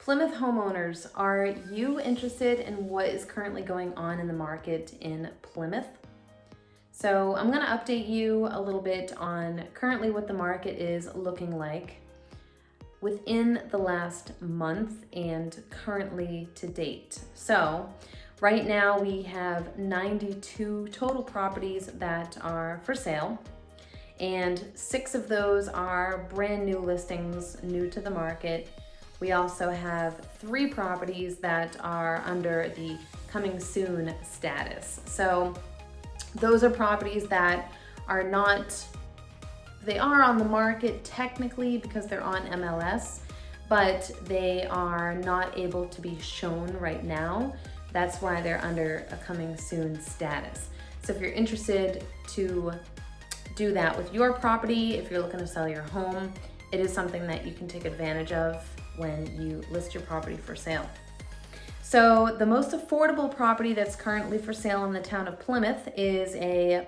Plymouth homeowners, are you interested in what is currently going on in the market in Plymouth? So I'm going to update you a little bit on currently what the market is looking like within the last month and currently to date. So right now we have 92 total properties that are for sale, and 6 of those are brand new listings, new to the market. We also have 3 properties that are under the coming soon status. So those are properties that are not, they are on the market technically because they're on MLS, but they are not able to be shown right now. That's why they're under a coming soon status. So if you're interested to do that with your property, if you're looking to sell your home, it is something that you can take advantage of when you list your property for sale. So the most affordable property that's currently for sale in the town of Plymouth is a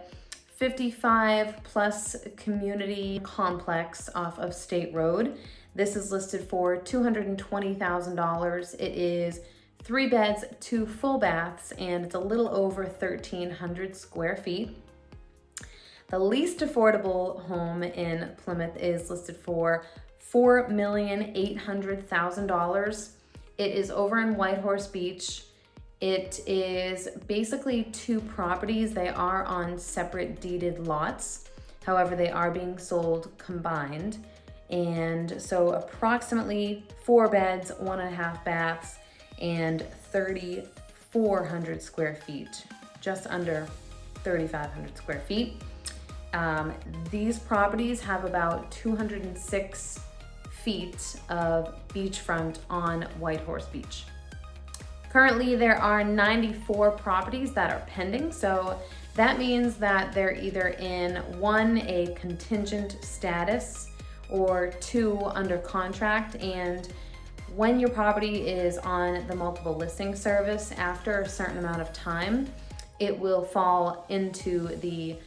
55 plus community complex off of State Road. This is listed for $220,000. It is 3 beds, 2 full baths, and it's a little over 1,300 square feet. The least affordable home in Plymouth is listed for $4,800,000. It is over in Whitehorse Beach. It is basically 2 properties. They are on separate deeded lots. However, they are being sold combined. And so approximately 4 beds, 1.5 baths, and 3,400 square feet, just under 3,500 square feet. These properties have about 206 feet of beachfront on Whitehorse Beach. Currently, there are 94 properties that are pending, so that means that they're either in 1, a contingent status, or 2, under contract. And when your property is on the multiple listing service, after a certain amount of time, it will fall into the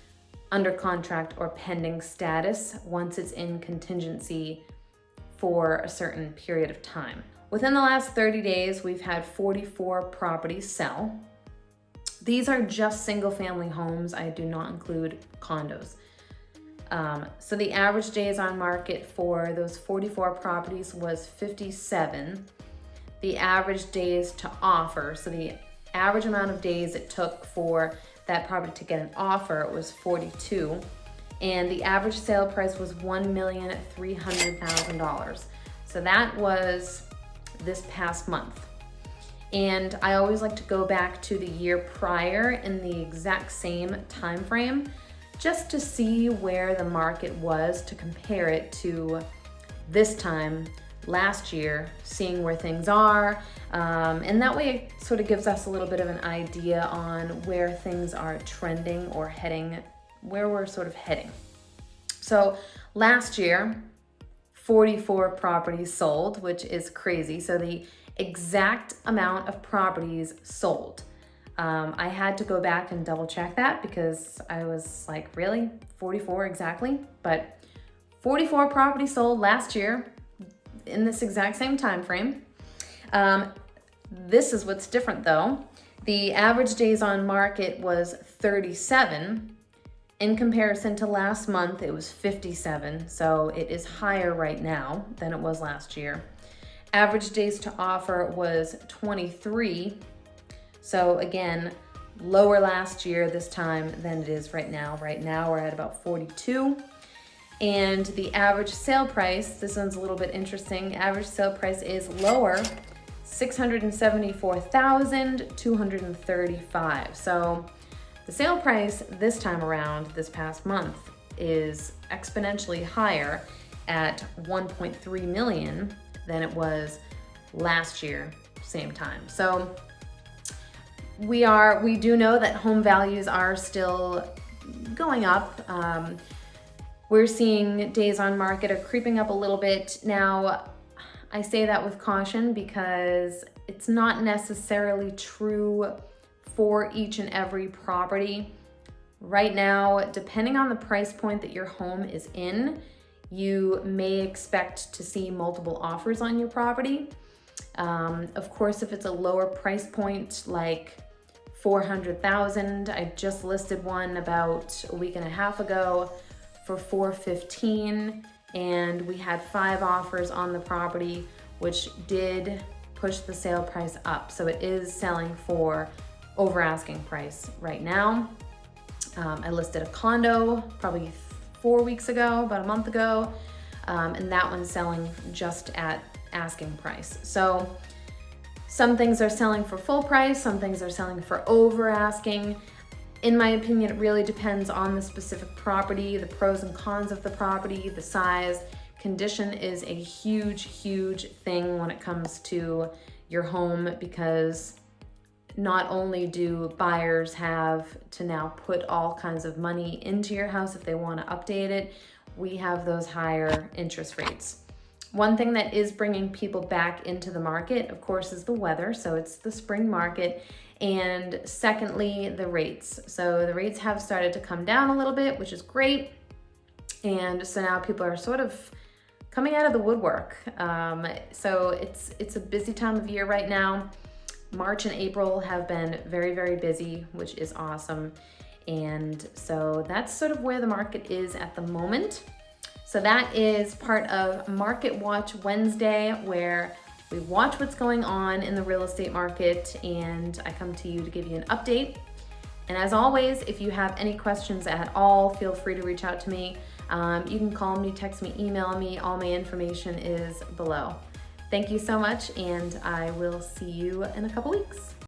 under contract or pending status once it's in contingency for a certain period of time. Within the last 30 days, we've had 44 properties sell. These are just single family homes. I do not include condos. So the average days on market for those 44 properties was 57. The average days to offer, so the average amount of days it took for that property to get an offer was 42. And the average sale price was $1,300,000. So that was this past month. And I always like to go back to the year prior in the exact same time frame, just to see where the market was, to compare it to this time last year, seeing where things are. And that way it sort of gives us a little bit of an idea on where things are trending or heading, where we're sort of heading. So last year, 44 properties sold, which is crazy. So the exact amount of properties sold. I had to go back and double check that because I was like, really? 44 exactly? But 44 properties sold last year in this exact same time frame. This is what's different though. The average days on market was 37. In comparison to last month, it was 57. So it is higher right now than it was last year. Average days to offer was 23. So again, lower last year this time than it is right now. Right now we're at about 42. And the average sale price, this one's a little bit interesting. Average sale price is lower, $674,235. So the sale price this time around, this past month, is exponentially higher at 1.3 million than it was last year, same time. So we do know that home values are still going up. We're seeing days on market are creeping up a little bit. Now, I say that with caution because it's not necessarily true for each and every property. Right now, depending on the price point that your home is in, you may expect to see multiple offers on your property. Of course, if it's a lower price point, like 400,000, I just listed one about a week and a half ago for 415, and we had 5 offers on the property, which did push the sale price up. So it is selling for over asking price right now. I listed a condo probably 4 weeks ago, about a month ago, and that one's selling just at asking price. So some things are selling for full price, some things are selling for over asking. In my opinion, it really depends on the specific property, the pros and cons of the property, the size. Condition is a huge, huge thing when it comes to your home, because not only do buyers have to now put all kinds of money into your house if they want to update it, we have those higher interest rates. One thing that is bringing people back into the market, of course, is the weather. So it's the spring market. And secondly, the rates. So the rates have started to come down a little bit, which is great. And so now people are sort of coming out of the woodwork. So it's a busy time of year right now. March and April have been very, very busy, which is awesome. And so that's sort of where the market is at the moment. So that is part of Market Watch Wednesday, where we watch what's going on in the real estate market, and I come to you to give you an update. And as always, if you have any questions at all, feel free to reach out to me. You can call me, text me, email me. All my information is below. Thank you so much, and I will see you in a couple weeks.